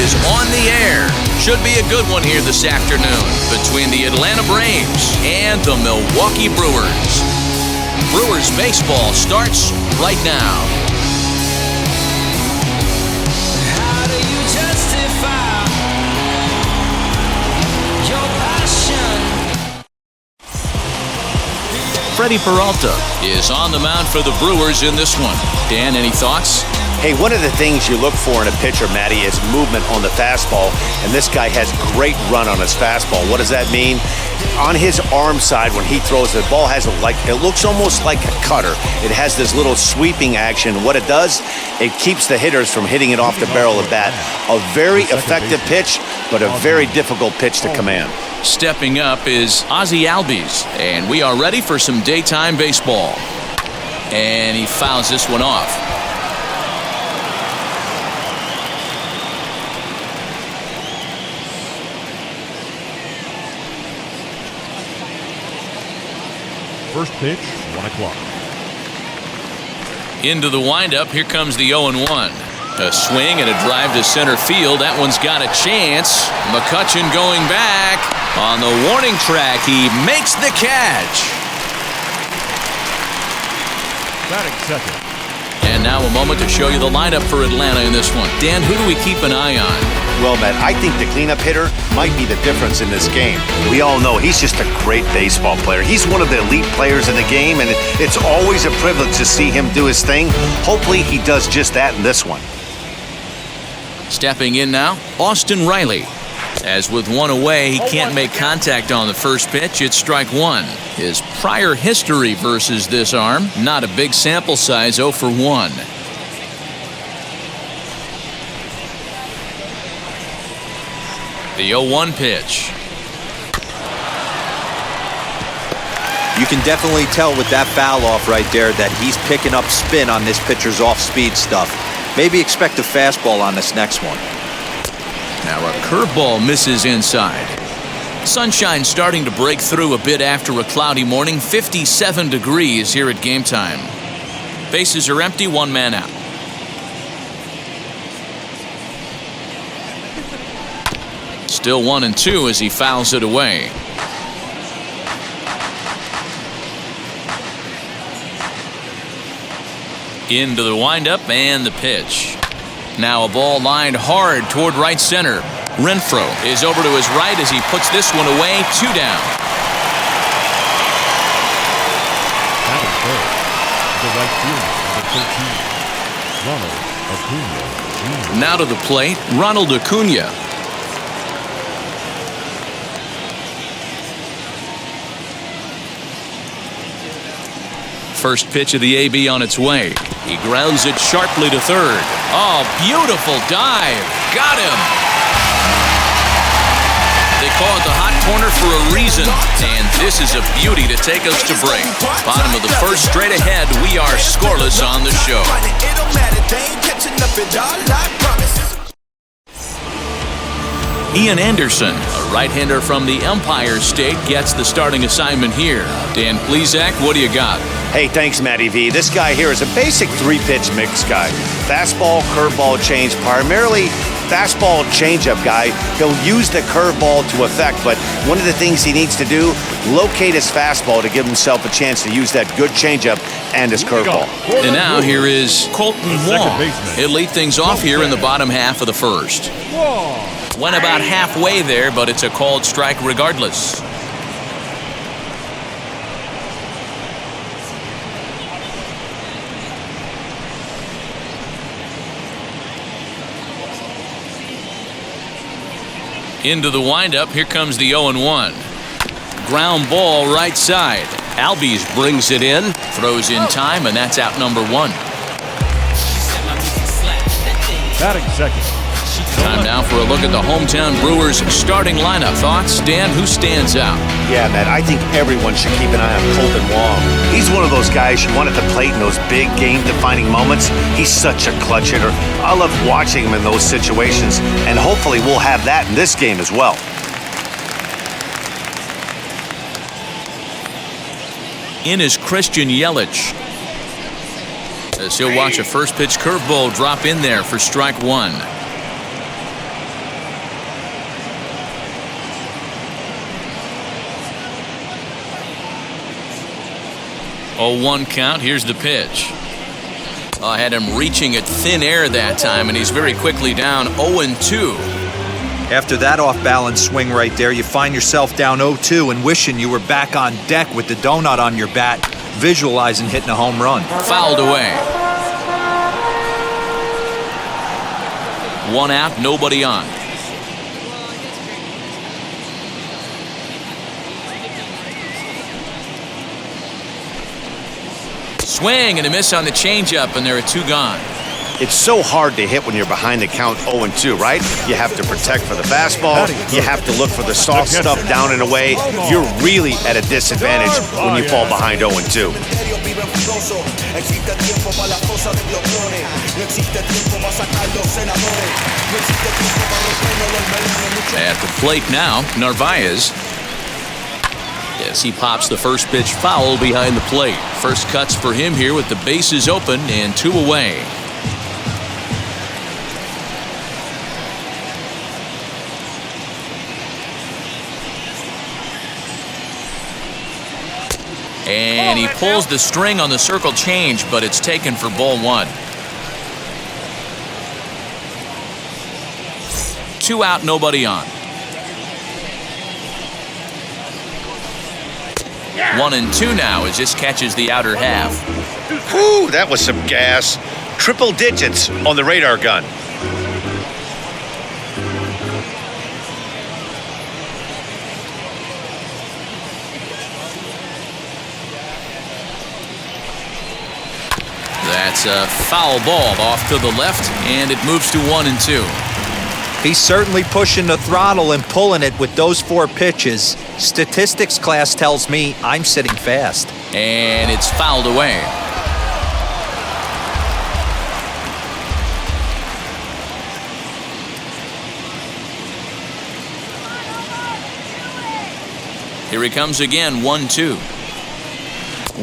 is on the air. Should be a good one here this afternoon between the Atlanta Braves and the Milwaukee Brewers. Brewers baseball starts right now. How do you justify your passion? Freddie Peralta is on the mound for the Brewers in this one. Dan, any thoughts? Hey, one of the things you look for in a pitcher, Matty, is movement on the fastball, and this guy has great run on his fastball. What does that mean? On his arm side, when he throws, the ball has it looks almost like a cutter. It has this little sweeping action. What it does, it keeps the hitters from hitting it off the barrel of the bat. A very effective pitch, but a very difficult pitch to command. Stepping up is Ozzie Albies, and we are ready for some daytime baseball. And he fouls this one off. First pitch, 1 o'clock. Into the windup, here comes the 0-1. A swing and a drive to center field. That one's got a chance. McCutchen going back. On the warning track, he makes the catch. Batting second. And now a moment to show you the lineup for Atlanta in this one. Dan, who do we keep an eye on? Well, Matt, I think the cleanup hitter might be the difference in this game. We all know he's just a great baseball player. He's one of the elite players in the game, and it's always a privilege to see him do his thing. Hopefully he does just that in this one. Stepping in now, Austin Riley. As with one away, he can't make contact on the first pitch. It's strike one. His prior history versus this arm, not a big sample size, 0 for 1. The 0-1 pitch. You can definitely tell with that foul off right there that he's picking up spin on this pitcher's off-speed stuff. Maybe expect a fastball on this next one. Now a curveball misses inside. Sunshine starting to break through a bit after a cloudy morning. 57 degrees here at game time. Bases are empty, one man out. Still 1-2 as he fouls it away. Into the windup and the pitch. Now a ball lined hard toward right center. Renfroe is over to his right as he puts this one away. 2 down. Batting third, the right fielder, number 13, Ronald Acuna Jr. Now to the plate, Ronald Acuna. First pitch of the AB on its way. He grounds it sharply to third. Oh, beautiful dive. Got him. They call it the hot corner for a reason. And this is a beauty to take us to break. Bottom of the first, straight ahead. We are scoreless on the show. Ian Anderson, a right-hander from the Empire State, gets the starting assignment here. Dan Plesac, what do you got? Hey, thanks, Matty V. This guy here is a basic 3-pitch mix guy. Fastball, curveball, change. Primarily fastball, changeup guy. He'll use the curveball to effect, but one of the things he needs to do, locate his fastball to give himself a chance to use that good changeup and his curveball. And now here is Colton Wong. He'll lead things off here in the bottom half of the first. Went about halfway there, but it's a called strike regardless. Into the windup, here comes the 0-1. Ground ball right side. Albies brings it in, throws in time, and that's out number 1. Batting second. Time now for a look at the hometown Brewers starting lineup. Thoughts, Dan? Who stands out? Yeah, Matt, I think everyone should keep an eye on Colton Wong. He's one of those guys you want at the plate in those big game-defining moments. He's such a clutch hitter. I love watching him in those situations, and hopefully we'll have that in this game as well. In is Christian Yelich, as he'll watch a first pitch curveball drop in there for strike 1. 0-1 count. Here's the pitch. I had him reaching at thin air that time, and he's very quickly down 0-2. After that off-balance swing right there, you find yourself down 0-2 and wishing you were back on deck with the donut on your bat, visualizing hitting a home run. Fouled away. 1 out, nobody on. Swing and a miss on the changeup, and there are 2 gone. It's so hard to hit when you're behind the count 0-2, right? You have to protect for the fastball. You have to look for the soft stuff down and away. You're really at a disadvantage when you fall behind 0-2. At the plate now, Narvaez. As he pops the first pitch foul behind the plate. First cuts for him here with the bases open and 2 away. And he pulls the string on the circle change, but it's taken for ball 1. 2 out, nobody on. 1-2 now as this catches the outer half. Whew, that was some gas. Triple digits on the radar gun. That's a foul ball off to the left, and it moves to 1-2. He's certainly pushing the throttle and pulling it with those 4 pitches. Statistics class tells me I'm sitting fast. And it's fouled away. Here he comes again, 1-2.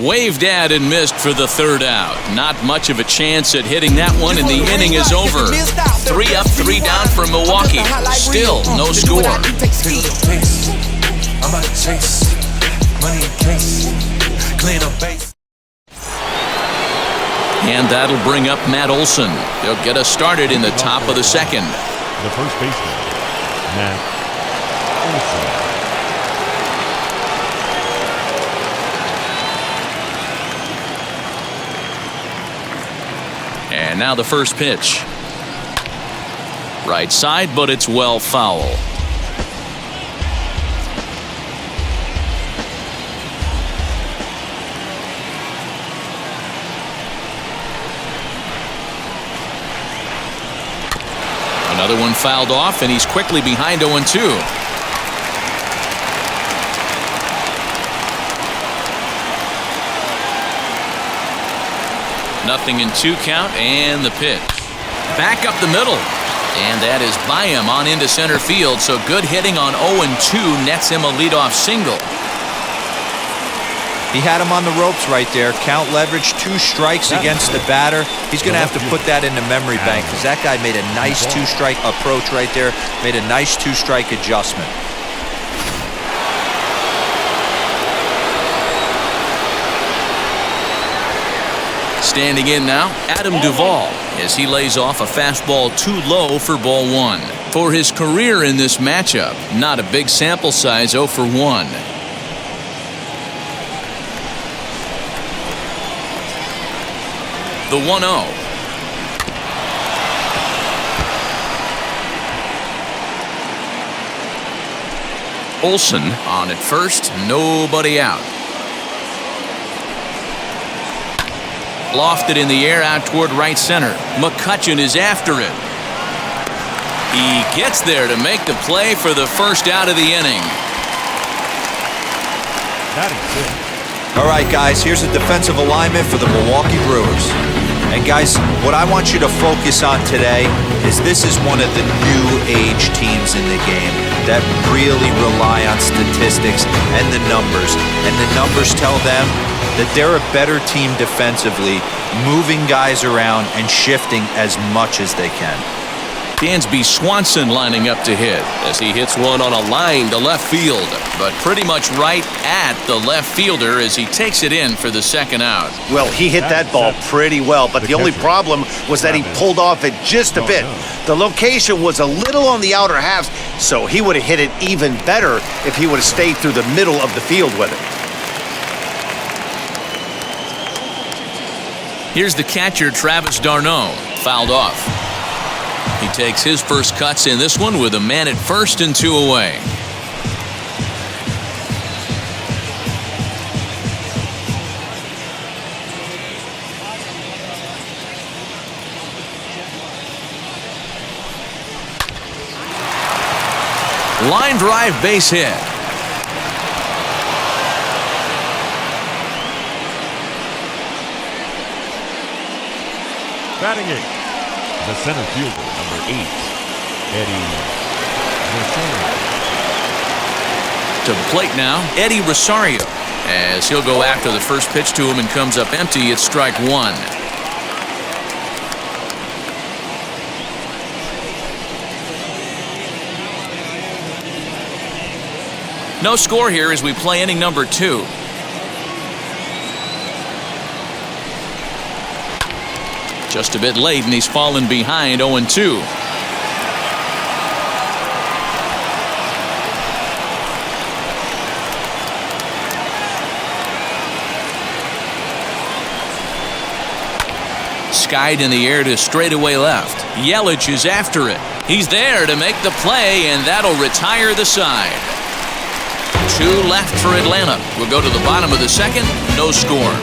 Waved at and missed for the 3rd out. Not much of a chance at hitting that one, and the inning is over. 3 up, 3 down for Milwaukee. Still no score. And that'll bring up Matt Olson. He'll get us started in the top of the 2nd. The first baseman, Matt Olson. And now the first pitch. Right side, but it's well foul. Another one fouled off, and he's quickly behind 0-2. Nothing in 2 count, and the pitch. Back up the middle. And that is by him on into center field, so good hitting on 0-2 nets him a leadoff single. He had him on the ropes right there. Count leverage, 2 strikes against the batter. He's going to have to put that in the memory bank because that guy made a nice 2-strike approach right there, made a nice 2-strike adjustment. Standing in now, Adam Duvall, as he lays off a fastball too low for ball 1. For his career in this matchup, not a big sample size, 0 for 1. The 1-0. Olson on at first, nobody out. Lofted in the air out toward right center. Mccutchen is after it. He gets there to make the play for the first out of the inning. All right, guys, here's a defensive alignment for the Milwaukee Brewers. And guys, what I want you to focus on today is this is one of the new age teams in the game that really rely on statistics and the numbers. And the numbers tell them that they're a better team defensively, moving guys around and shifting as much as they can. Dansby Swanson lining up to hit as he hits one on a line to left field, but pretty much right at the left fielder as he takes it in for the second out. Well, he hit that ball pretty well, but the only problem was that he pulled off it just a bit. The location was a little on the outer half, so he would have hit it even better if he would have stayed through the middle of the field with it. Here's the catcher, Travis d'Arnaud, fouled off. He takes his first cuts in this one with a man at first and 2 away. Line drive base hit. Batting it, the center fielder, number 8, Eddie Rosario. To the plate now, Eddie Rosario, as he'll go after the first pitch to him and comes up empty. It's strike one. No score here as we play inning number 2. Just a bit late, and he's fallen behind 0-2. Skied in the air to straightaway left. Yelich is after it. He's there to make the play, and that'll retire the side. 2 left for Atlanta. We'll go to the bottom of the second. No score.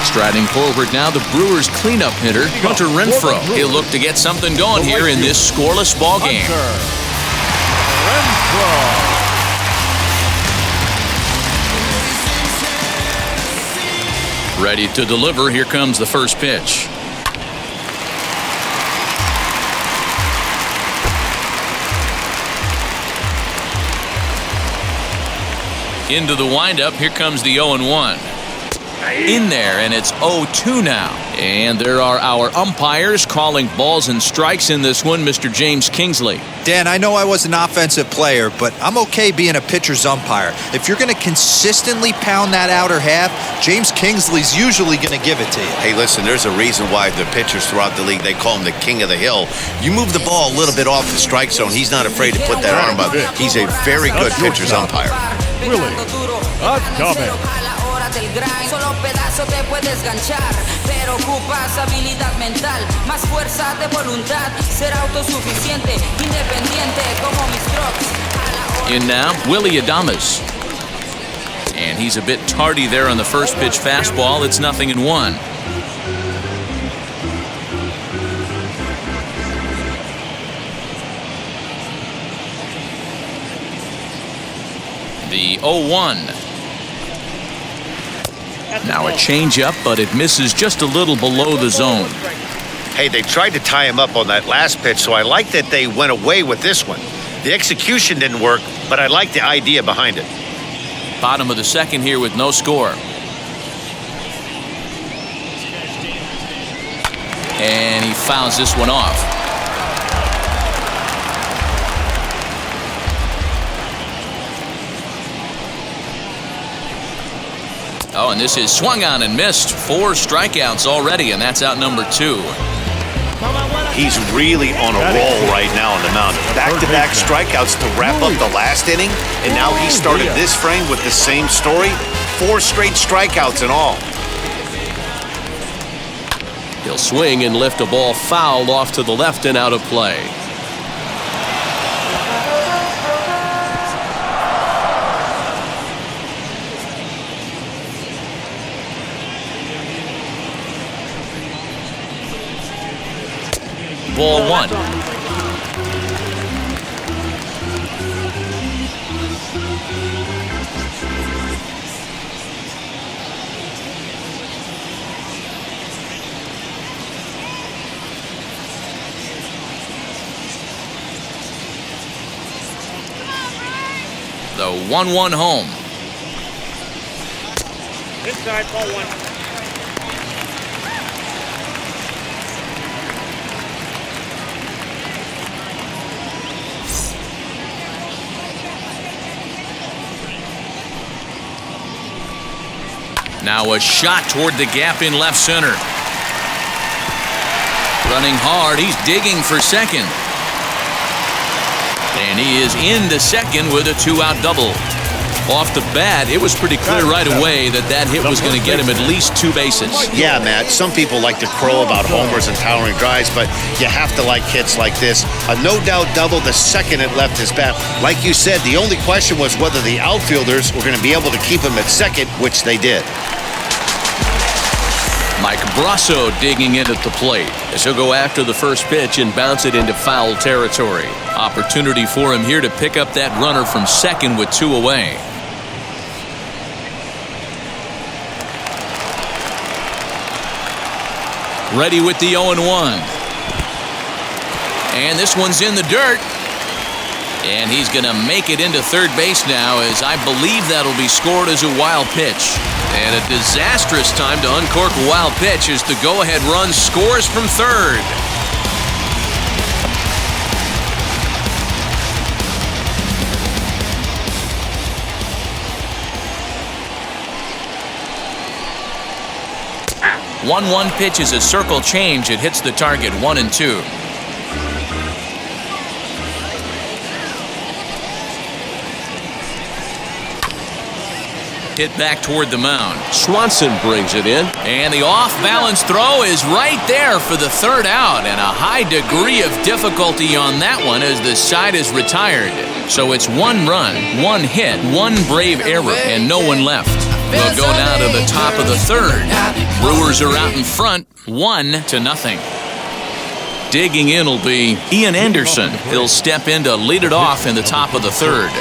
Striding forward now, the Brewers cleanup hitter, Hunter Renfroe. He'll look to get something going here in this scoreless ball game. Ready to deliver. Here comes the first pitch. Into the windup. Here comes the 0-1. In there, and it's 0-2 now. And there are our umpires calling balls and strikes in this one, Mr. James Kingsley. Dan, I know I was an offensive player, but I'm okay being a pitcher's umpire. If you're going to consistently pound that outer half, James Kingsley's usually going to give it to you. Hey, listen, there's a reason why the pitchers throughout the league, they call him the king of the hill. You move the ball a little bit off the strike zone, he's not afraid to put that arm up. He's a very good pitcher's umpire. Willie, a comment. Del grind, solo pedazo te puedes ganchar, pero ocupas habilidad mental, más fuerza de voluntad, ser autosuficiente, independiente como mis trucks. In now, Willie Adames. And he's a bit tardy there on the first pitch fastball. It's 0-1. The 0-1. Now a changeup, but it misses just a little below the zone. Hey, they tried to tie him up on that last pitch, so I like that they went away with this one. The execution didn't work, but I like the idea behind it. Bottom of the second here with no score. And he fouls this one off. Oh, and this is swung on and missed. 4 strikeouts already, and that's out number 2. He's really on a roll right now on the mound. Back-to-back strikeouts to wrap up the last inning, and now he started this frame with the same story. 4 straight strikeouts in all. He'll swing and lift a ball fouled off to the left and out of play. Ball 1. The 1-1 home. Inside, ball one. Now a shot toward the gap in left center. Running hard, he's digging for second. And he is into second with a 2-out double. Off the bat, it was pretty clear right away that hit was going to get him at least 2 bases. Yeah, Matt, some people like to crow about homers and towering drives, but you have to like hits like this. A no-doubt double the second it left his bat. Like you said, the only question was whether the outfielders were going to be able to keep him at second, which they did. Mike Brasso digging in at the plate as he'll go after the first pitch and bounce it into foul territory. Opportunity for him here to pick up that runner from second with 2 away. Ready with the 0-1. And this one's in the dirt. And he's going to make it into third base now, as I believe that'll be scored as a wild pitch. And a disastrous time to uncork a wild pitch as the go-ahead run scores from third. One pitch is a circle change. It hits the target 1-2. Hit back toward the mound. Swanson brings it in. And the off-balance throw is right there for the 3rd out, and a high degree of difficulty on that one as the side is retired. So it's 1 run, 1 hit, 1 brave error, and no one left. We'll go now to the top of the 3rd. Brewers are out in front, 1-0. Digging in will be Ian Anderson. He'll step in to lead it off in the top of the 3rd.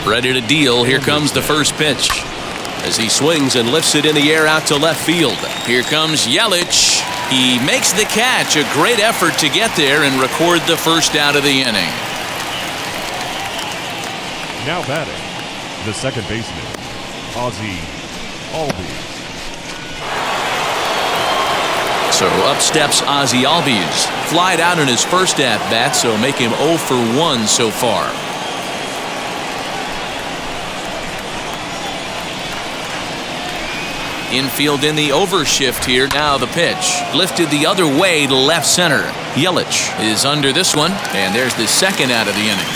Ready to deal. Here comes the first pitch as he swings and lifts it in the air out to left field. Here comes Yelich. He makes the catch. A great effort to get there and record the first out of the inning. Now batting, the second baseman, Ozzie Albies. So up steps Ozzie Albies. Flied out in his first at-bat, so make him 0 for 1 so far. Infield in the overshift here. Now the pitch. Lifted the other way to left center. Yelich is under this one, and there's the second out of the inning.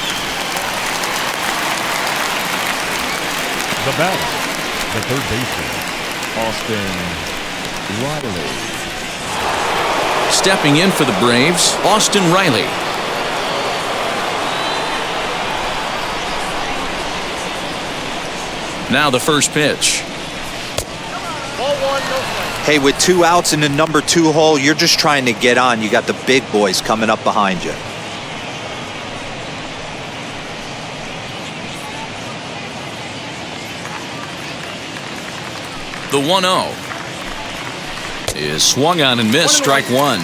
The batter, the third baseman, Austin Riley. Stepping in for the Braves, Austin Riley. Now the first pitch. Hey, with 2 outs in the number 2 hole, you're just trying to get on. You got the big boys coming up behind you. The 1-0 is swung on and missed. Strike 1.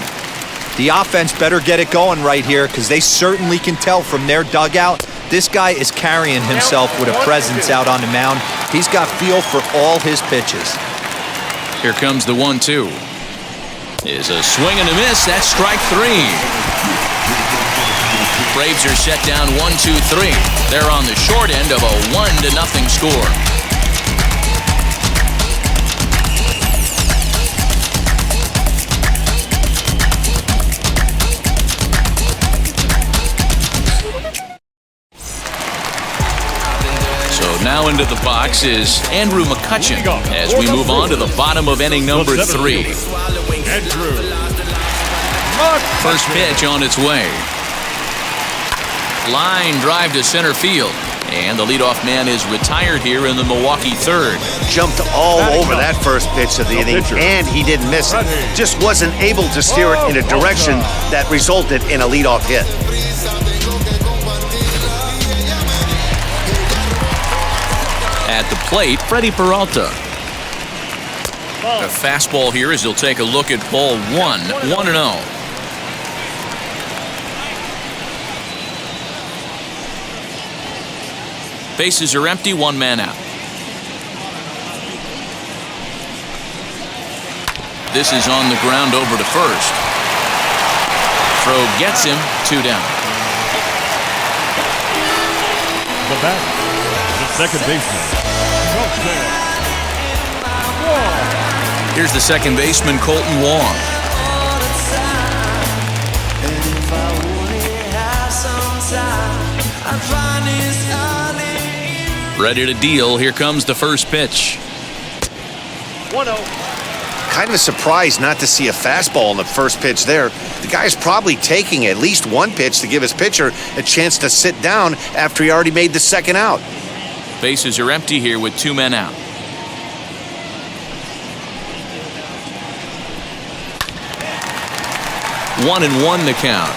The offense better get it going right here, because they certainly can tell from their dugout this guy is carrying himself with a presence out on the mound. He's got feel for all his pitches. Here comes the 1-2. Is a swing and a miss. That's strike 3. Braves are set down 1-2-3. They're on the short end of a 1-0 score. Now into the box is Andrew Mccutchen as we move on to the bottom of inning number 3. First pitch on its way. Line drive to center field. And the leadoff man is retired here in the Milwaukee 3rd. Jumped all over that first pitch of the inning, and he didn't miss it. Just wasn't able to steer it in a direction that resulted in a leadoff hit. At the plate, Freddie Peralta. A fastball here as he'll take a look at ball 1, 1-0. Bases are empty, 1 man out. This is on the ground over to first. Throw gets him, 2 down. The batter, the second baseman, Colton Wong. Here's the second baseman, Colton Wong. Ready to deal. Here comes the first pitch. 1-0. Kind of a surprise not to see a fastball on the first pitch there. The guy's probably taking at least one pitch to give his pitcher a chance to sit down after he already made the second out. Bases are empty here with 2 men out. One and one the count.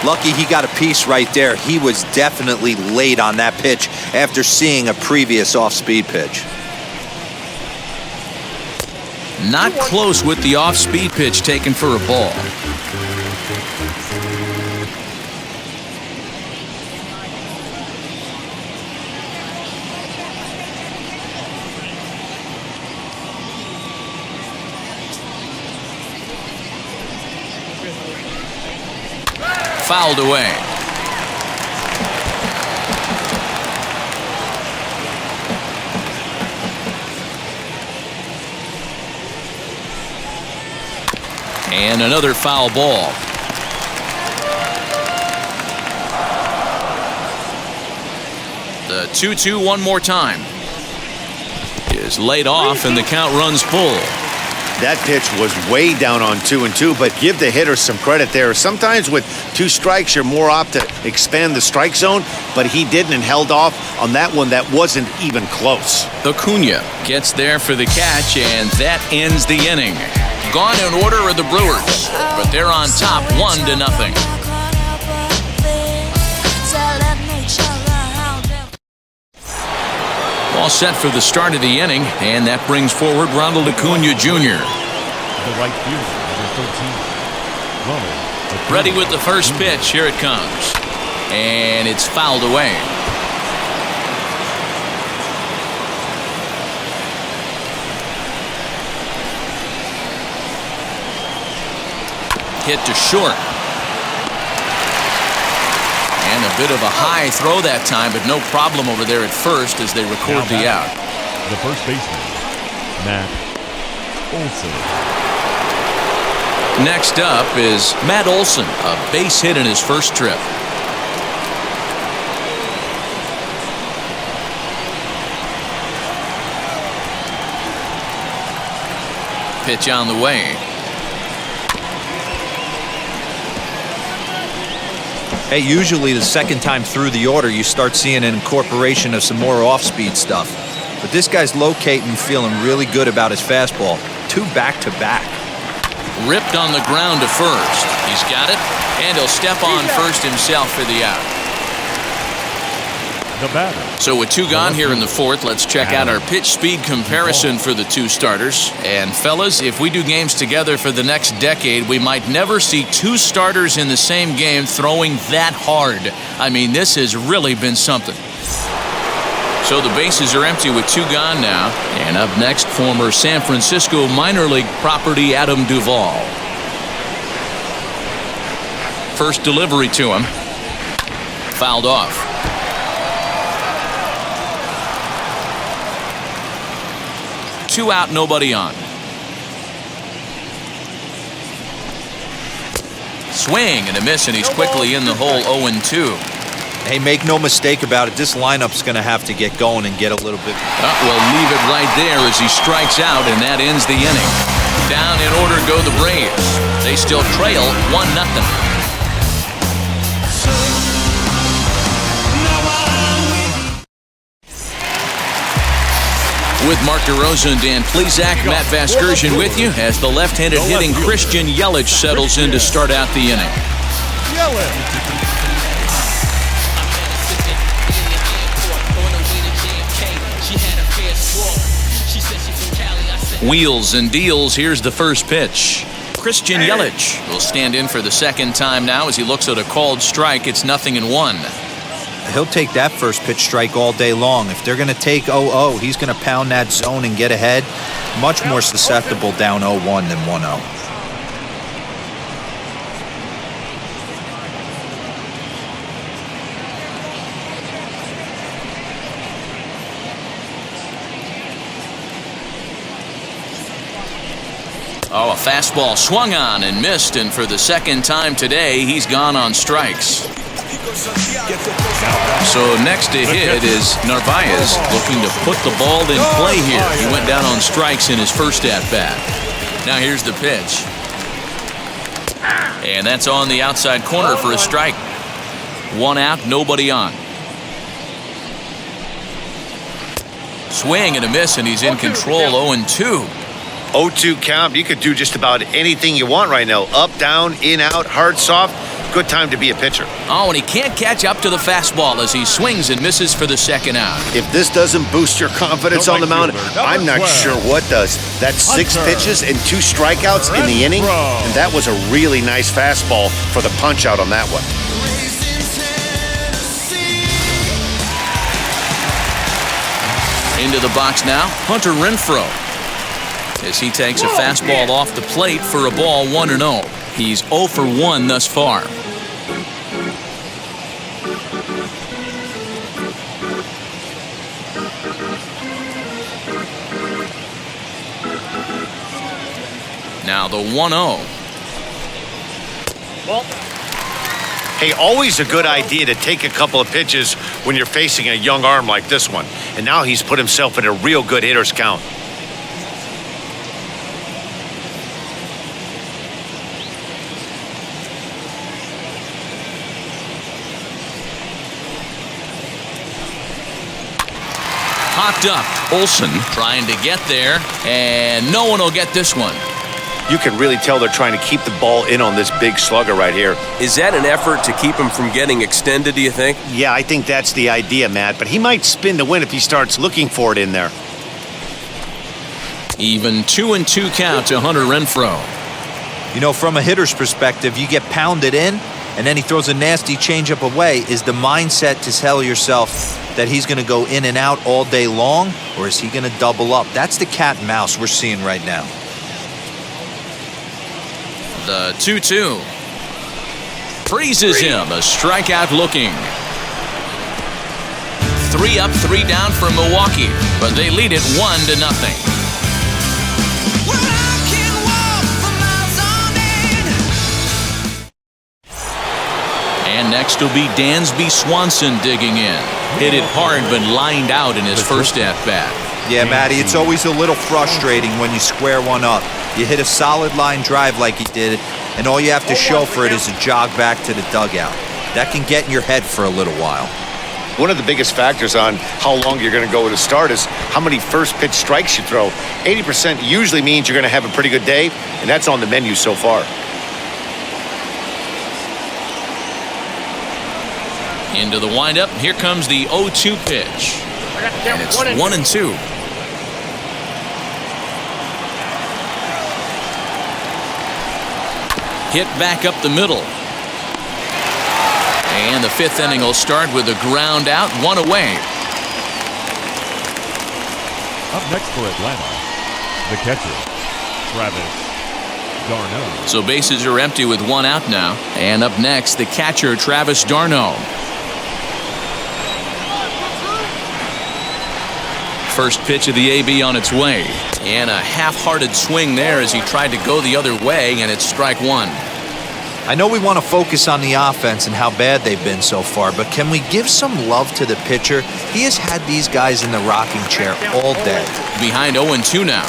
Lucky he got a piece right there. He was definitely late on that pitch after seeing a previous off-speed pitch. Not close with the off-speed pitch taken for a ball. Fouled away. And another foul ball. The 2-2 one more time. Is laid off and the count runs full. That pitch was way down on 2-2, but give the hitter some credit there. Sometimes with 2 strikes, you're more apt to expand the strike zone, but he didn't and held off on that one that wasn't even close. Acuna gets there for the catch, and that ends the inning. Gone in order are the Brewers, but they're on top 1-0. All set for the start of the inning, and that brings forward Ronald Acuna Jr. The right fielder, number 13, Ronald Acuna. Ready with the first pitch. Here it comes. And it's fouled away. Hit to short. And a bit of a high throw that time, but no problem over there at first as they record the out. The first baseman, Matt Olson. Next up is Matt Olson, a base hit in his first trip. Pitch on the way. Hey, usually the second time through the order, you start seeing an incorporation of some more off-speed stuff. But this guy's locating, feeling really good about his fastball. 2 back-to-back. Ripped on the ground to first. He's got it, and he'll step on first himself for the out. The batter. So with 2 gone here in the fourth, let's check out our pitch speed comparison for the 2 starters. And fellas, if we do games together for the next decade, we might never see 2 starters in the same game throwing that hard. I mean, this has really been something. So the bases are empty with 2 gone now. And up next, former San Francisco minor league property Adam Duvall. First delivery to him. Fouled off. 2 out, nobody on. Swing and a miss, and he's quickly in the hole 0-2. Hey, make no mistake about it, this lineup's going to have to get going and get a little bit. Well, leave it right there as he strikes out, and that ends the inning. Down in order go the Braves. They still trail 1-0. With Mark DeRosa and Dan Plesac, Matt Vasgersian with you as the left-handed hitting Christian Yelich settles in to start out the inning. Wheels and deals. Here's the first pitch. Christian Yelich will stand in for the second time now as he looks at a called strike. It's 0-1. he'll take that first pitch strike all day long. If they're going to take 0-0, he's going to pound that zone and get ahead. Much more susceptible down 0-1 than 1-0. Oh, a fastball swung on and missed, and for the second time today, he's gone on strikes. So next to hit is Narvaez, looking to put the ball in play here. He went down on strikes in his first at-bat. Now here's the pitch. And that's on the outside corner for a strike. 1 out, nobody on. Swing and a miss, and he's in control, 0-2. 0-2 count. You could do just about anything you want right now. Up, down, in, out, hard, soft. Good time to be a pitcher. Oh, and he can't catch up to the fastball as he swings and misses for the second out. If this doesn't boost your confidence on the mound, I'm not sure what does. That's 6 pitches and 2 strikeouts in the inning, and that was a really nice fastball for the punch out on that one. Into the box now, Hunter Renfroe, as he takes a fastball off the plate for a ball, 1-0. He's 0 for 1 thus far. Now the 1-0. Hey, always a good idea to take a couple of pitches when you're facing a young arm like this one. And now he's put himself in a real good hitter's count. Popped up. Olsen trying to get there, and no one will get this one. You can really tell they're trying to keep the ball in on this big slugger right here. Is that an effort to keep him from getting extended, do you think? Yeah, I think that's the idea, Matt. But he might spin to win if he starts looking for it in there. Even 2-2 count to Hunter Renfroe. You know, from a hitter's perspective, you get pounded in, and then he throws a nasty changeup away. Is the mindset to tell yourself that he's going to go in and out all day long, or is he going to double up? That's the cat and mouse we're seeing right now. The 2-2. Freezes him. A strikeout looking. 3 up, 3 down for Milwaukee, but they lead it 1-0. And next will be Dansby Swanson digging in. Hit it hard, but lined out in his first at-bat. Yeah, Matty, it's always a little frustrating when you square one up. You hit a solid line drive like he did, and all you have to show for it is a jog back to the dugout. That can get in your head for a little while. One of the biggest factors on how long you're going to go with a start is how many first pitch strikes you throw. 80% usually means you're going to have a pretty good day, and that's on the menu so far. Into the windup. Here comes the 0-2 pitch. And it's 1-2. Hit back up the middle. And the 5th inning will start with a ground out, 1 away. Up next for Atlanta, the catcher, Travis d'Arnaud. So bases are empty with 1 out now. And up next, the catcher, Travis d'Arnaud. First pitch of the AB on its way. And a half-hearted swing there as he tried to go the other way, and it's strike 1. I know we want to focus on the offense and how bad they've been so far, but can we give some love to the pitcher? He has had these guys in the rocking chair all day. Behind 0-2 now.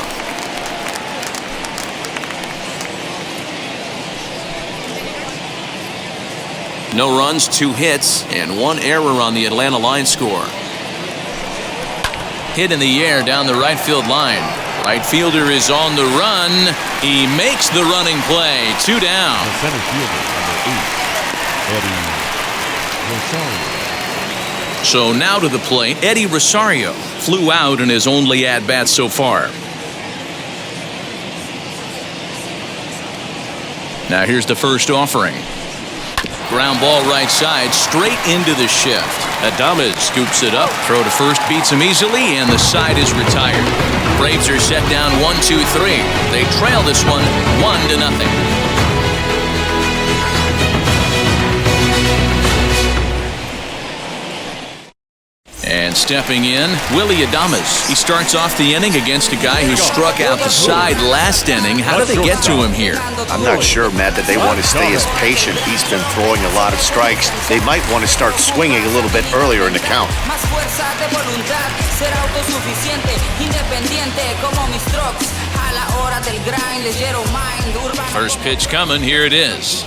No runs, 2 hits, and 1 error on the Atlanta line score. Hit in the air down the right field line. Right fielder is on the run. He makes the running play. 2 down. The center fielder, number 8, Eddie Rosario. So now to the plate, Eddie Rosario flew out in his only at-bat so far. Now here's the first offering. Ground ball right side, straight into the shift. Adames scoops it up. Throw to first beats him easily, and the side is retired. Braves are set down 1-2-3. They trail this one 1-0. And stepping in, Willie Adames. He starts off the inning against a guy who struck out the side last inning. How do they get to him here? I'm not sure, Matt, that they want to stay as patient. He's been throwing a lot of strikes. They might want to start swinging a little bit earlier in the count. First pitch coming. Here it is.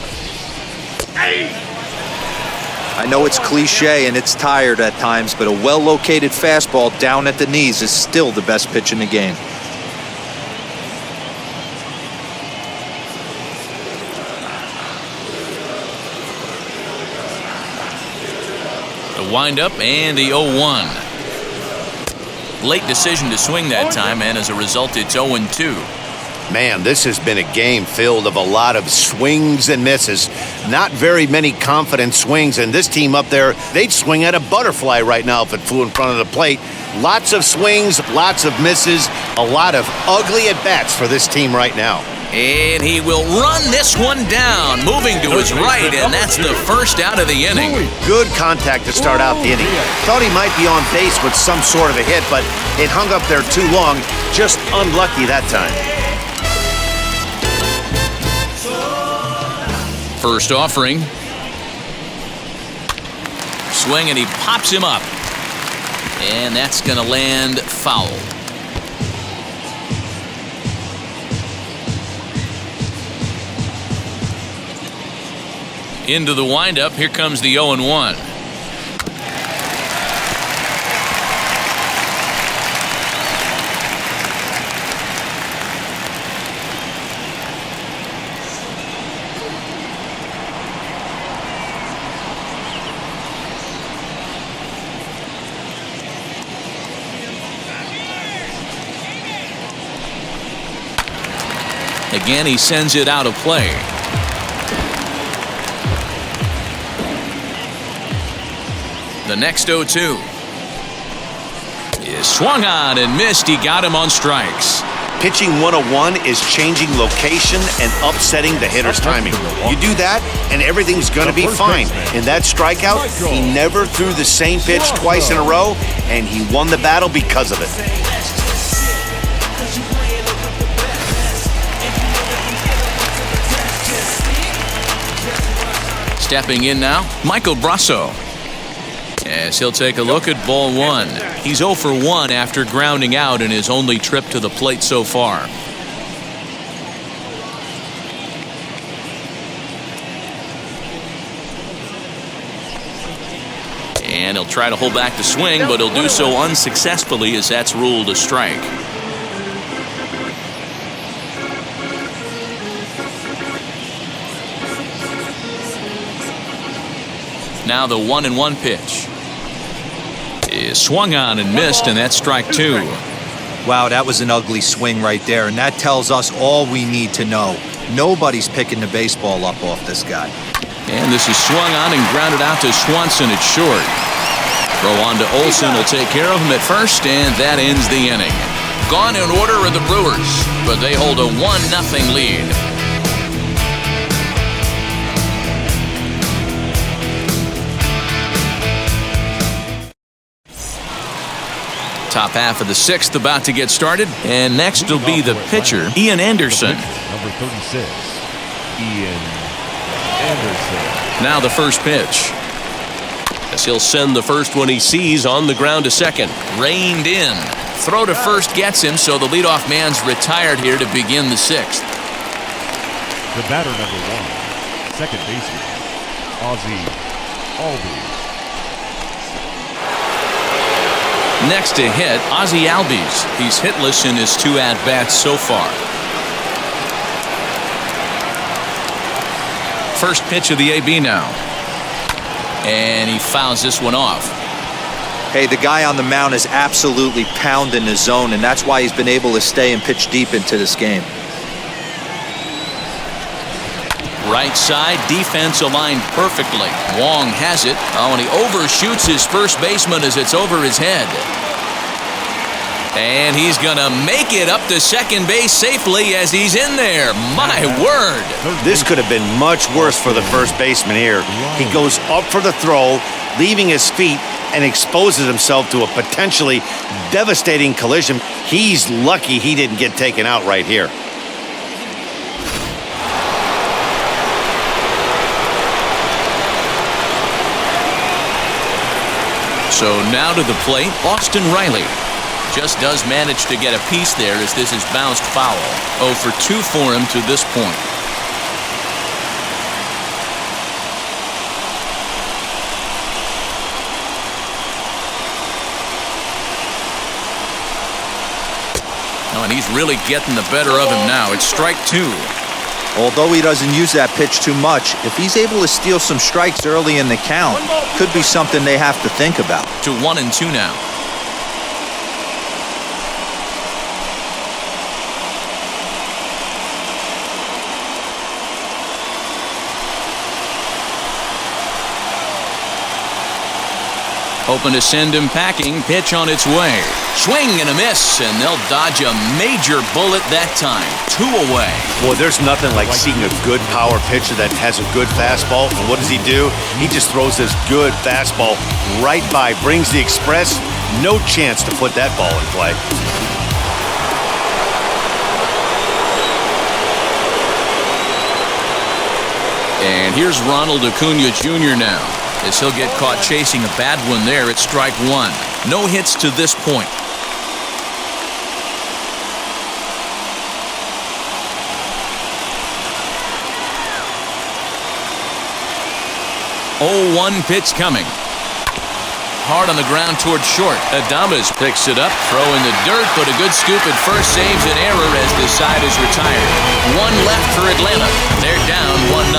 I know it's cliche and it's tired at times, but a well-located fastball down at the knees is still the best pitch in the game. The windup and the 0-1. Late decision to swing that time, and as a result, it's 0-2. Man, this has been a game filled of a lot of swings and misses. Not very many confident swings, and this team up there, they'd swing at a butterfly right now if it flew in front of the plate. Lots of swings, lots of misses, a lot of ugly at-bats for this team right now. And he will run this one down, moving to his right, and that's the first out of the inning. Good contact to start out the inning. Thought he might be on base with some sort of a hit, but it hung up there too long. Just unlucky that time. First offering. Swing, and he pops him up. And that's going to land foul. Into the windup. Here comes the 0-1. Again, he sends it out of play. The next 0-2 is swung on and missed. He got him on strikes. Pitching 101 is changing location and upsetting the hitter's timing. You do that, and everything's going to be fine. In that strikeout, he never threw the same pitch twice in a row, and he won the battle because of it. Stepping in now, Michael Brasso. As he'll take a look at ball one. He's 0 for 1 after grounding out in his only trip to the plate so far. And he'll try to hold back the swing, but he'll do so unsuccessfully as that's ruled a strike. Now the 1-1 pitch is swung on and missed, and that's strike 2. Wow, that was an ugly swing right there, and that tells us all we need to know. Nobody's picking the baseball up off this guy. And this is swung on and grounded out to Swanson at short. Throw on to Olsen will take care of him at first, and that ends the inning. Gone in order are the Brewers, but they hold a 1-0 lead. Top half of the 6th about to get started, and next will be the pitcher, Ian Anderson. Number 36, Ian Anderson. Now the first pitch. As he'll send the first one he sees on the ground to second. Reined in. Throw to first gets him, so the leadoff man's retired here to begin the 6th. The batter, number 1, second baseman, Albies. Next to hit, Ozzie Albies. He's hitless in his 2 at-bats so far. First pitch of the AB now. And he fouls this one off. Hey, the guy on the mound is absolutely pounding the zone, and that's why he's been able to stay and pitch deep into this game. Right side, defense aligned perfectly. Wong has it. Oh, and he overshoots his first baseman as it's over his head. And he's going to make it up to second base safely as he's in there. My word. This could have been much worse for the first baseman here. He goes up for the throw, leaving his feet, and exposes himself to a potentially devastating collision. He's lucky he didn't get taken out right here. So now to the plate, Austin Riley. Just does manage to get a piece there as this is bounced foul. 0 for 2 for him to this point. Oh, and he's really getting the better of him now. It's strike 2. Although he doesn't use that pitch too much, if he's able to steal some strikes early in the count, could be something they have to think about. To 1-2 now. Hoping to send him packing. Pitch on its way. Swing and a miss, and they'll dodge a major bullet that time. 2 away. Well, there's nothing like seeing a good power pitcher that has a good fastball. And what does he do? He just throws this good fastball right by, brings the express. No chance to put that ball in play. And here's Ronald Acuna Jr. now, as he'll get caught chasing a bad one there at strike 1. No hits to this point. 0-1 pitch coming. Hard on the ground towards short. Adames picks it up, throw in the dirt, but a good scoop at first saves an error as the side is retired. 1 left for Atlanta. They're down 1-0.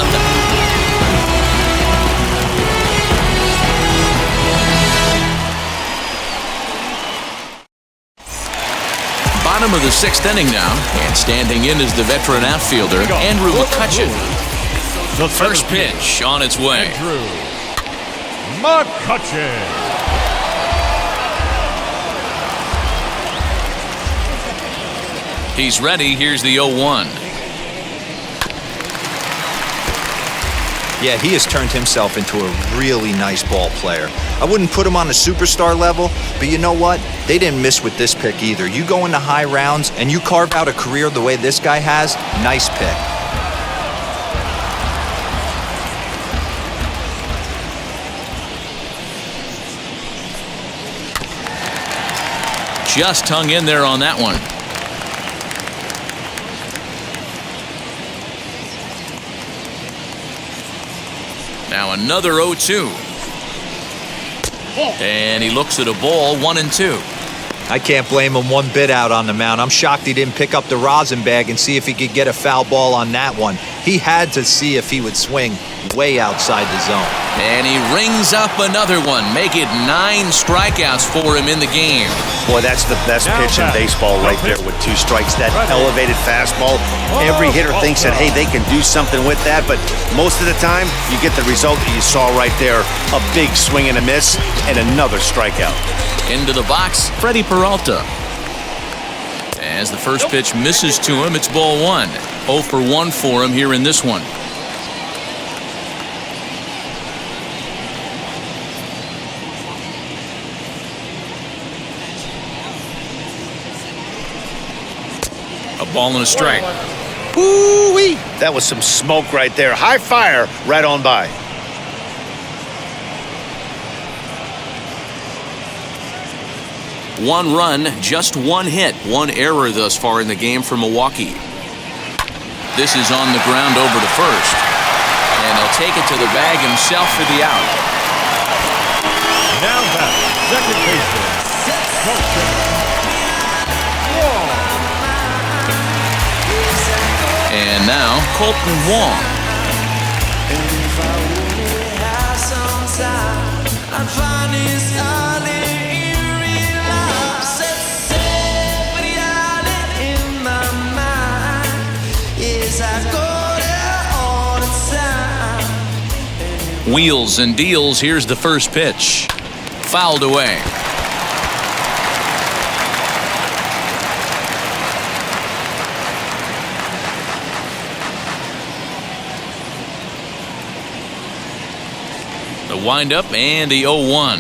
Bottom of the 6th inning now, and standing in is the veteran outfielder, Andrew Mccutchen. The first pitch on its way. Andrew Mccutchen. He's ready. Here's the 0-1. Yeah, he has turned himself into a really nice ball player. I wouldn't put him on a superstar level, but you know what? They didn't miss with this pick either. You go into high rounds and you carve out a career the way this guy has, nice pick. Just hung in there on that one. Now another 0-2. And he looks at a ball, 1-2. I can't blame him one bit out on the mound. I'm shocked he didn't pick up the rosin bag and see if he could get a foul ball on that one. He had to see if he would swing way outside the zone. And he rings up another one. Make it 9 strikeouts for him in the game. Boy, that's the best pitch in baseball right there with 2 strikes. That elevated fastball. Every hitter thinks that, hey, they can do something with that, but most of the time, you get the result that you saw right there. A big swing and a miss, and another strikeout. Into the box, Freddie Peralta. As the first pitch misses to him, it's ball 1. 0 for 1 for him here in this one. A ball and a strike. Woo-wee! That was some smoke right there. High fire right on by. One run, just 1 hit, 1 error thus far in the game for Milwaukee. This is on the ground over to first. And he'll take it to the bag himself for the out. Now back, second baseman, Colton Wong. And now, Colton Wong. Wheels and deals. Here's the first pitch. Fouled away. The windup and the 0-1.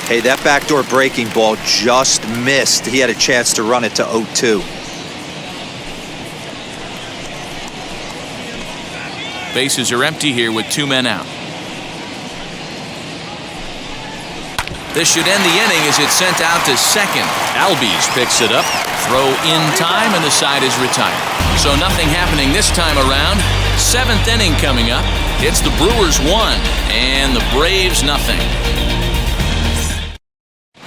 Hey, that backdoor breaking ball just missed. He had a chance to run it to 0-2. Bases are empty here with 2 men out. This should end the inning as it's sent out to second. Albies picks it up. Throw in time and the side is retired. So nothing happening this time around. 7th inning coming up. It's the Brewers 1 and the Braves nothing.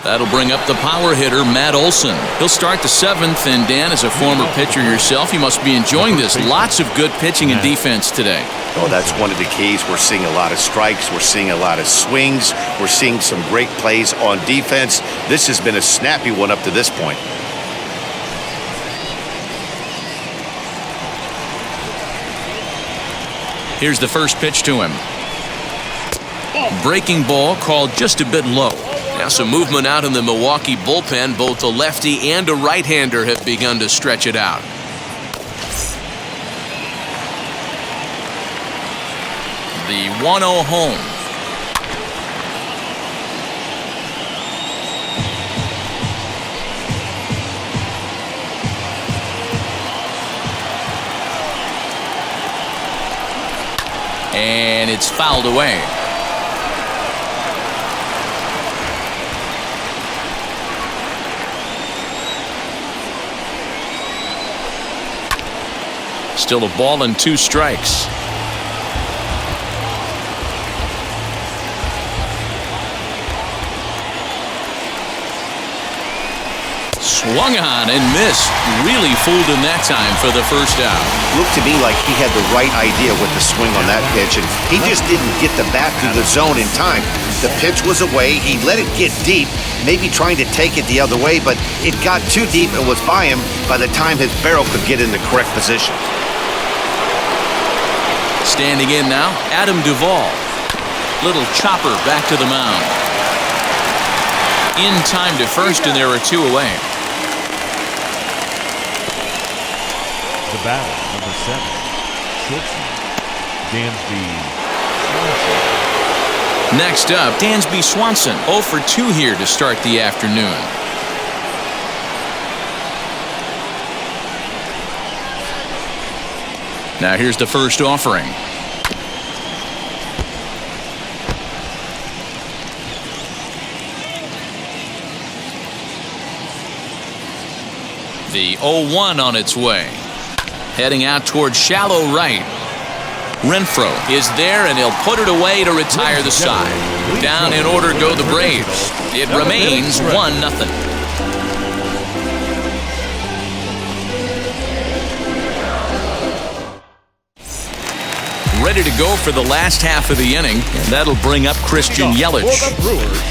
That'll bring up the power hitter, Matt Olson. He'll start the 7th, and Dan, as a former pitcher yourself, you must be enjoying this. Lots of good pitching and defense today. Oh, that's one of the keys. We're seeing a lot of strikes. We're seeing a lot of swings. We're seeing some great plays on defense. This has been a snappy one up to this point. Here's the first pitch to him. Breaking ball called just a bit low. Now some movement out in the Milwaukee bullpen. Both a lefty and a right-hander have begun to stretch it out. The 1-0 home. And it's fouled away. Still a ball and 2 strikes. Swung on and missed. Really fooled him that time for the first out. Looked to me like he had the right idea with the swing on that pitch, and he just didn't get the bat through the zone in time. The pitch was away. He let it get deep, maybe trying to take it the other way, but it got too deep and was by him by the time his barrel could get in the correct position. Standing in now, Adam Duvall. Little chopper back to the mound. In time to first, and there are 2 away. The batter, number 7, shortstop, Dansby Swanson. Next up, Dansby Swanson, 0 for 2 here to start the afternoon. Now here's the first offering. The 0-1 on its way. Heading out towards shallow right. Renfroe is there, and he'll put it away to retire the side. Down in order go the Braves. It remains 1-0. Ready to go for the last half of the inning, and that'll bring up Christian Yelich. For the Brewers,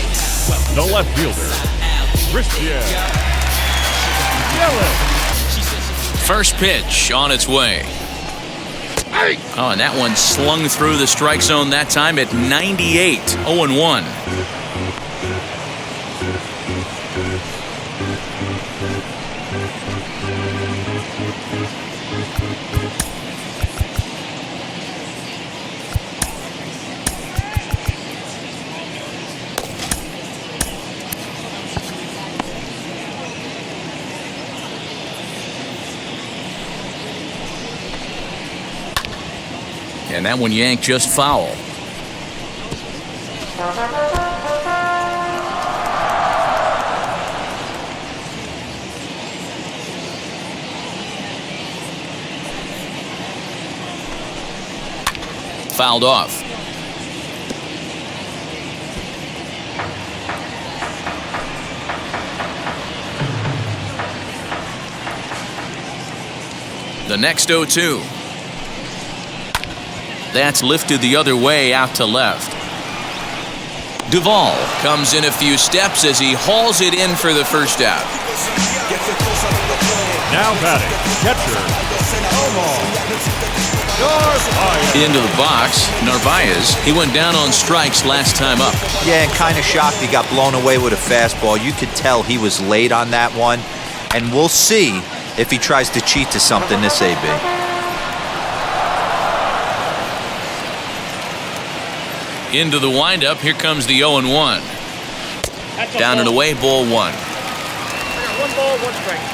the left fielder, Christian Yelich. First pitch on its way. Oh, and that one slung through the strike zone that time at 98. 0-1. And that one yanked just foul. Fouled off. The next 0-2. That's lifted the other way out to left. Duvall comes in a few steps as he hauls it in for the first out. Now batting, catcher, Omar. Into the box, Narvaez. He went down on strikes last time up. Yeah, and kind of shocked he got blown away with a fastball. You could tell he was late on that one. And we'll see if he tries to cheat to something this AB. Into the windup. Here comes the 0-1. Down and away, ball 1. 1 ball, 1 strike.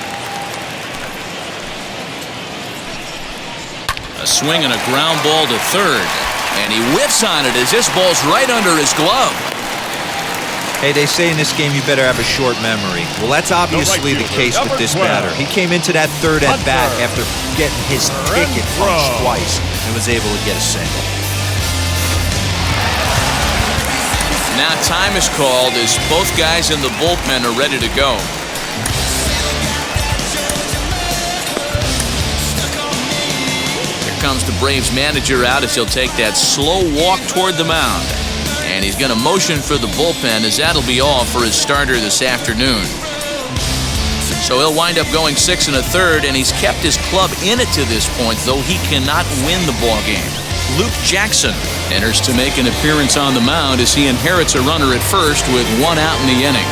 A swing and a ground ball to third. And he whiffs on it as this ball's right under his glove. Hey, they say in this game you better have a short memory. Well, that's obviously the case with this batter. He came into that third at bat after getting his ticket punched twice and was able to get a single. Now time is called as both guys in the bullpen are ready to go. Here comes the Braves manager out as he'll take that slow walk toward the mound. And he's going to motion for the bullpen as that'll be all for his starter this afternoon. So he'll wind up going 6 1/3, and he's kept his club in it to this point, though he cannot win the ball game. Luke Jackson enters to make an appearance on the mound as he inherits a runner at first with 1 out in the inning.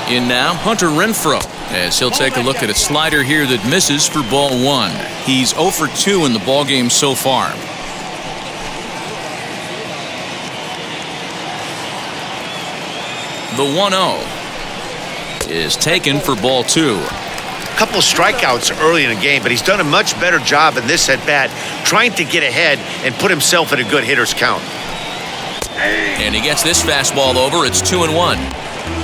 In now, Hunter Renfroe, as he'll take a look at a slider here that misses for ball 1. He's 0 for 2 in the ballgame so far. The 1-0 is taken for ball 2. A couple of strikeouts early in the game, but he's done a much better job in this at-bat trying to get ahead and put himself in a good hitter's count. And he gets this fastball over. It's 2-1.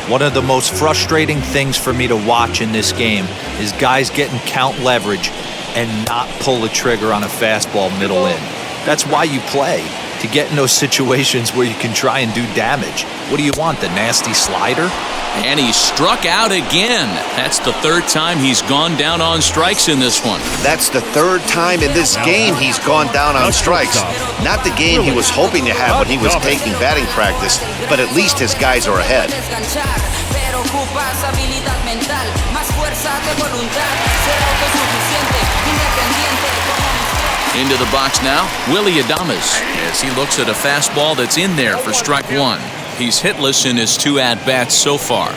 One of the most frustrating things for me to watch in this game is guys getting count leverage and not pull the trigger on a fastball middle in. That's why you play, to get in those situations where you can try and do damage. What do you want, the nasty slider? And he struck out again. That's the 3rd time he's gone down on strikes in this one. That's the 3rd time in this game he's gone down on strikes. Not the game he was hoping to have when he was taking batting practice, but at least his guys are ahead. Into the box now, Willie Adames, as he looks at a fastball that's in there for strike 1. He's hitless in his 2 at-bats so far.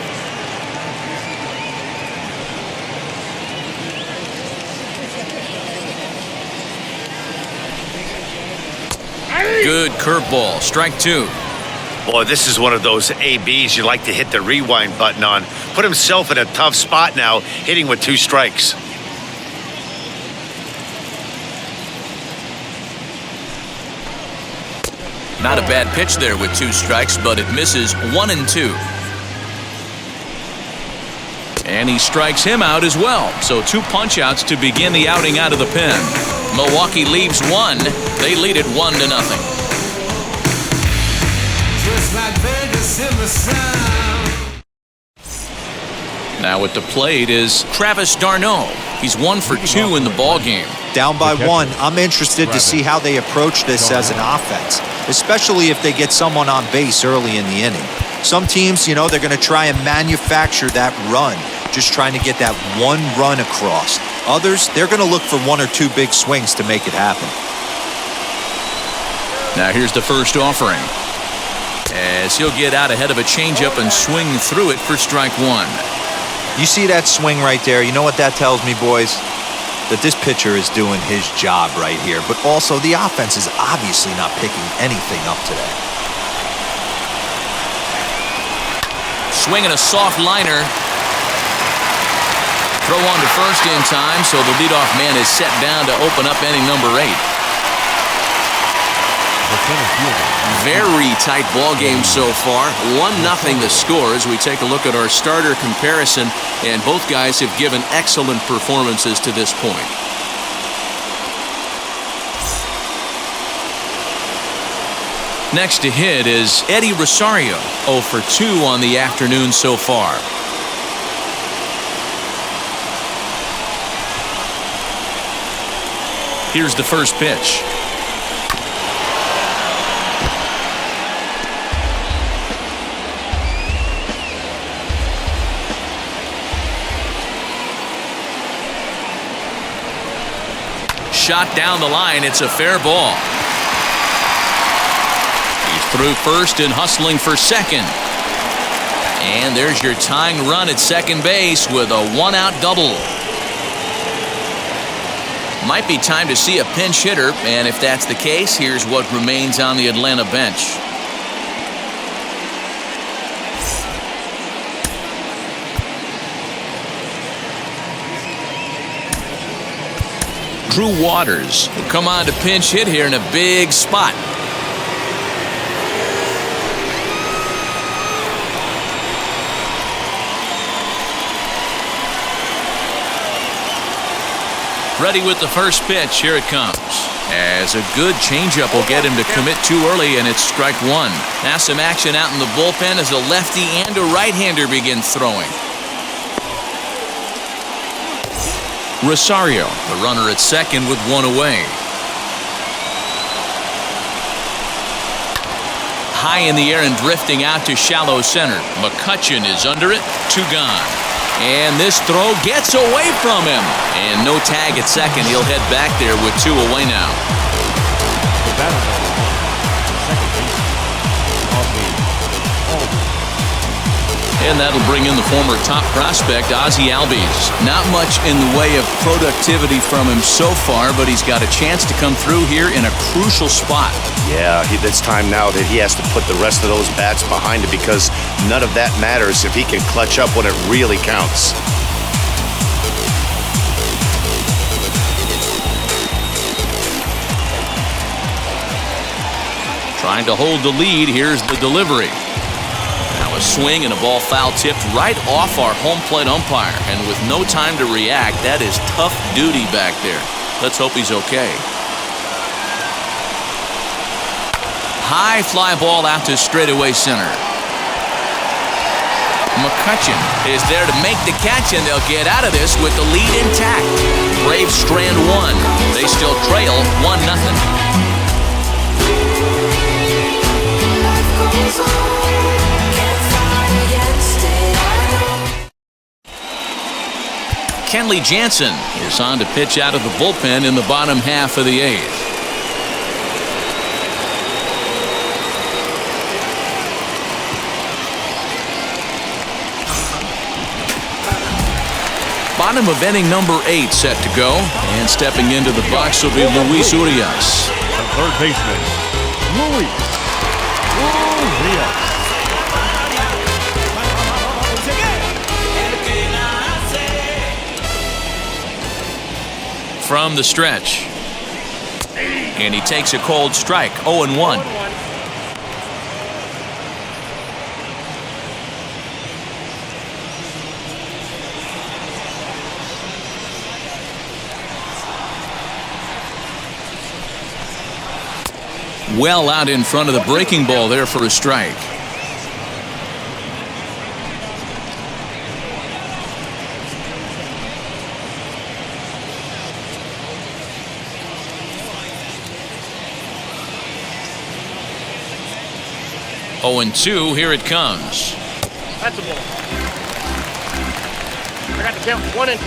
Good curveball, strike 2. Boy, this is one of those ABs you like to hit the rewind button on. Put himself in a tough spot now, hitting with 2 strikes. Not a bad pitch there with 2 strikes, but it misses 1 and 2. And he strikes him out as well. So 2 punch-outs to begin the outing out of the pen. Milwaukee leaves 1. They lead it 1-0. Now at the plate is Travis d'Arnaud. He's 1 for 2 in the ballgame. Down by 1, I'm interested to see how they approach this as an offense, especially if they get someone on base early in the inning. Some teams, they're going to try and manufacture that run, just trying to get that 1 run across. Others, they're going to look for 1 or 2 big swings to make it happen. Now here's the first offering, as he'll get out ahead of a changeup and swing through it for strike 1. You see that swing right there? You know what that tells me, boys? That this pitcher is doing his job right here. But also, the offense is obviously not picking anything up today. Swinging a soft liner. Throw on to first in time, so the leadoff man is set down to open up inning number 8. Very tight ball game so far. 1-0 the score as we take a look at our starter comparison, and both guys have given excellent performances to this point. Next to hit is Eddie Rosario, 0 for 2 on the afternoon so far. Here's the first pitch. shot down the line. It's a fair ball. He's through first and hustling for second. And there's your tying run at second base with a one-out double. Might be time to see a pinch hitter, and if that's the case, here's what remains on the Atlanta bench. Drew Waters will come on to pinch hit here in a big spot. Ready with the first pitch. Here it comes. As a good changeup will get him to commit too early, and it's strike one. Now some action out in the bullpen as a lefty and a right-hander begin throwing. Rosario, the runner at second with one away. High in the air and drifting out to shallow center. McCutchen is under it. Two gone. And this throw gets away from him. And no tag at second. He'll head back there with two away now. And that'll bring in the former top prospect, Ozzie Albies. Not much in the way of productivity from him so far, but he's got a chance to come through here in a crucial spot. Yeah, it's time now that he has to put the rest of those bats behind him, because none of that matters if he can clutch up when it really counts. Trying to hold the lead. Here's the delivery. Now a swing and a ball foul tipped right off our home plate umpire. And with no time to react, that is tough duty back there. Let's hope he's okay. High fly ball out to straightaway center. Mccutchen is there to make the catch, and they'll get out of this with the lead intact. Braves strand one. They still trail 1-0. Kenley Jansen is on to pitch out of the bullpen in the bottom half of the eighth. Bottom of inning number 8 set to go, and stepping into the box will be Luis Urias. The third baseman, Luis Urias. From the stretch, and he takes a cold strike. 0-1. Well out in front of the breaking ball there for a strike. Oh, and 2, here it comes. That's a ball. I got the count 1 and 2.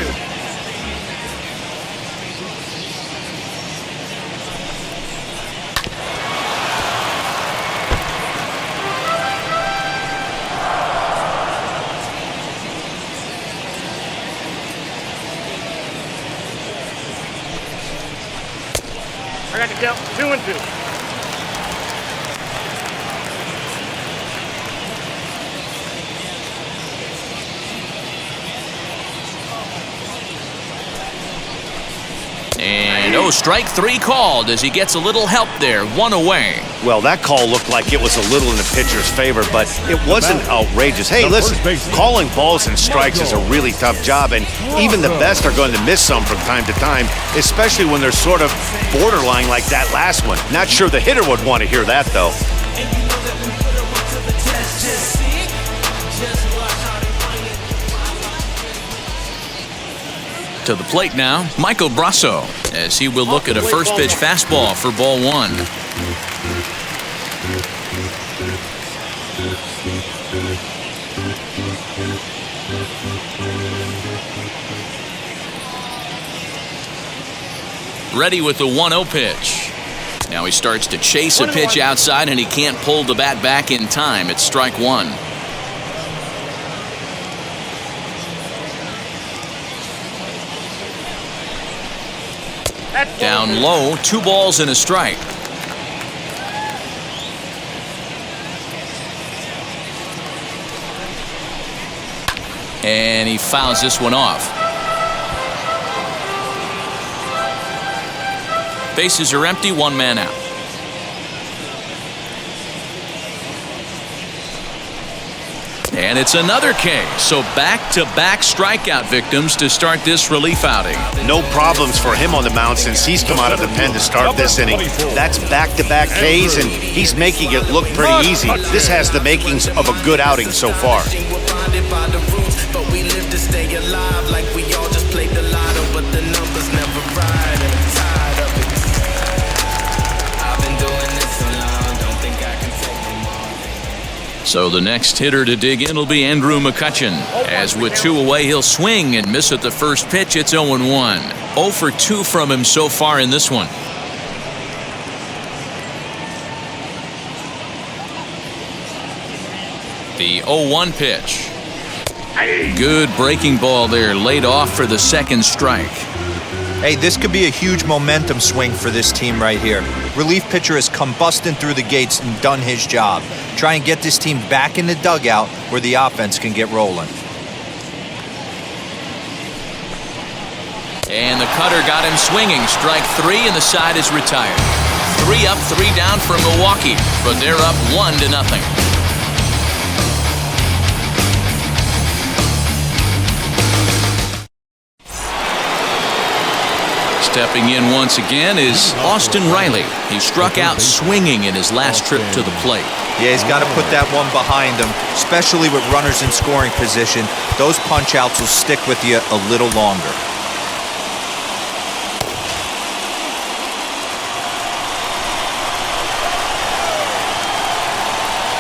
I got the count 2 and 2. And strike 3 called as he gets a little help there. 1 away. Well, that call looked like it was a little in the pitcher's favor, but it wasn't outrageous. Hey, listen, calling balls and strikes is a really tough job, and even the best are going to miss some from time to time, especially when they're sort of borderline like that last one. Not sure the hitter would want to hear that, though. To the plate now, Michael Brasso, as he will look at a first pitch fastball for ball 1. Ready with the 1-0 pitch. Now he starts to chase a pitch outside, and he can't pull the bat back in time. It's strike one. Down low, 2 balls and a strike. And he fouls this one off. Bases are empty, 1 man out. And it's another K. So back-to-back strikeout victims to start this relief outing. No problems for him on the mound since he's come out of the pen to start this inning. That's back-to-back Ks, and he's making it look pretty easy. This has the makings of a good outing so far. But we live to stay alive like we all just played the lotto, but the numbers never ride, and I'm tired of it. I've been doing this so long, don't think I can take them all. So the next hitter to dig in will be Andrew Mccutchen. As with 2 away, he'll swing and miss at the first pitch. It's 0-1. 0 for 2 from him so far in this one. The 0-1 pitch. Good breaking ball there, laid off for the second strike. Hey, this could be a huge momentum swing for this team right here. Relief pitcher has come busting through the gates and done his job. Try and get this team back in the dugout where the offense can get rolling. And the cutter got him swinging. Strike 3, and the side is retired. 3 up, 3 down for Milwaukee, but they're up 1-0. Stepping in once again is Austin Riley. He struck out swinging in his last trip to the plate. Yeah, he's got to put that one behind him, especially with runners in scoring position. Those punch-outs will stick with you a little longer.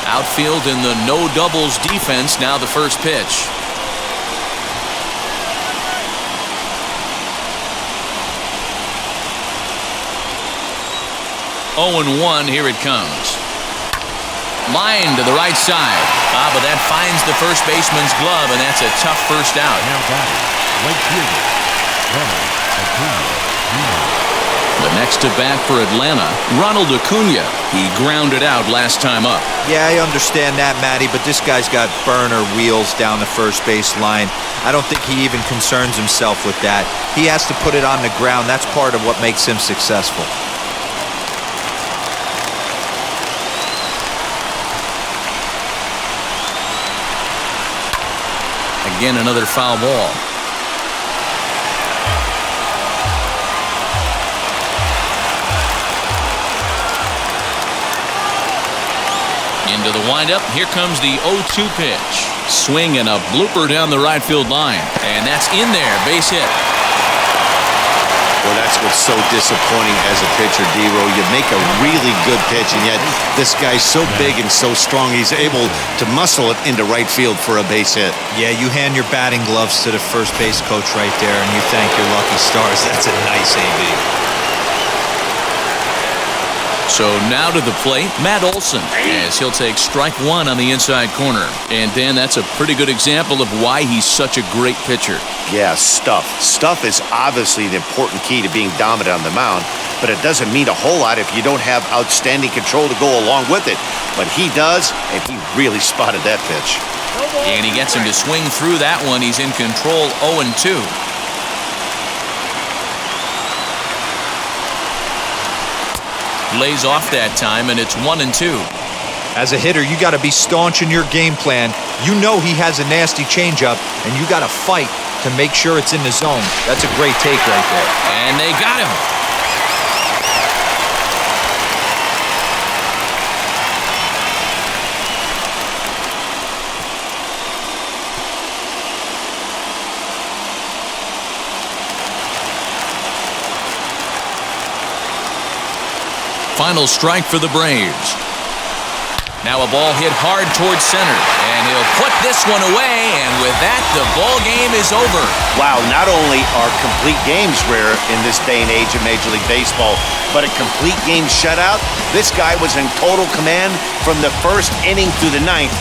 Outfield in the no doubles defense. Now the first pitch. 0-1, here it comes. Line to the right side. But that finds the first baseman's glove, and that's a tough first out. Now batting, right fielder, The next to bat for Atlanta, Ronald Acuna. He grounded out last time up. Yeah, I understand that, Matty, but this guy's got burner wheels down the first base line. I don't think he even concerns himself with that. He has to put it on the ground. That's part of what makes him successful. Again, another foul ball. Into the windup. Here comes the 0-2 pitch. Swing and a blooper down the right field line. And that's in there. Base hit. Well, that's what's so disappointing as a pitcher, D-Row. You make a really good pitch, and yet this guy's so big and so strong, he's able to muscle it into right field for a base hit. Yeah, you hand your batting gloves to the first base coach right there, and you thank your lucky stars. That's a nice AB. So now to the plate, Matt Olson, as he'll take strike 1 on the inside corner. And Dan, that's a pretty good example of why he's such a great pitcher. Yeah, stuff. Stuff is obviously the important key to being dominant on the mound, but it doesn't mean a whole lot if you don't have outstanding control to go along with it. But he does, and he really spotted that pitch. And he gets him to swing through that one. He's in control, 0-2. Lays off that time, and it's 1-2. As a hitter, you got to be staunch in your game plan. You know he has a nasty changeup, and you got to fight to make sure it's in the zone. That's a great take right there. And they got him. Final strike for the Braves. Now a ball hit hard towards center, and he'll put this one away, and with that, the ball game is over. Wow, not only are complete games rare in this day and age of Major League Baseball, but a complete game shutout. This guy was in total command from the first inning through the ninth.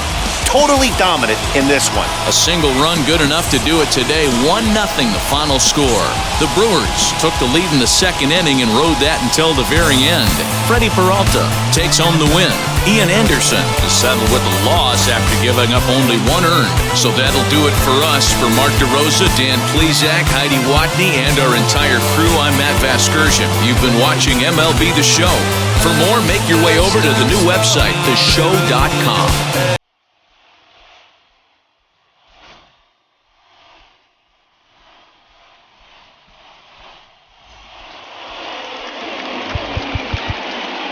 Totally dominant in this one. A single run good enough to do it today. 1-0 the final score. The Brewers took the lead in the second inning and rode that until the very end. Freddie Peralta takes home the win. Ian Anderson is settled with a loss after giving up only 1 earned. So that'll do it for us. For Mark DeRosa, Dan Plezak, Heidi Watney, and our entire crew, I'm Matt Vasgersian. You've been watching MLB The Show. For more, make your way over to the new website, theshow.com.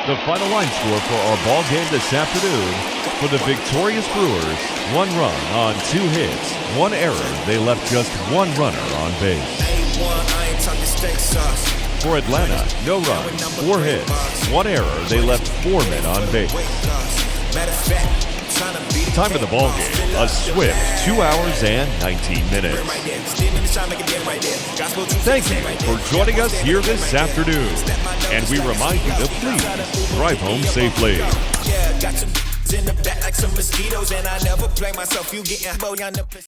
The final line score for our ball game this afternoon: for the victorious Brewers, 1 run on 2 hits, 1 error. They left just 1 runner on base. For Atlanta, no runs, 4 hits, 1 error. They left 4 men on base. Time of the ball game, a swift 2 hours and 19 minutes. Thank you for joining us here this afternoon. And we remind you to please drive home safely. Yeah, got some in the back like some mosquitoes, and I never play myself. You getting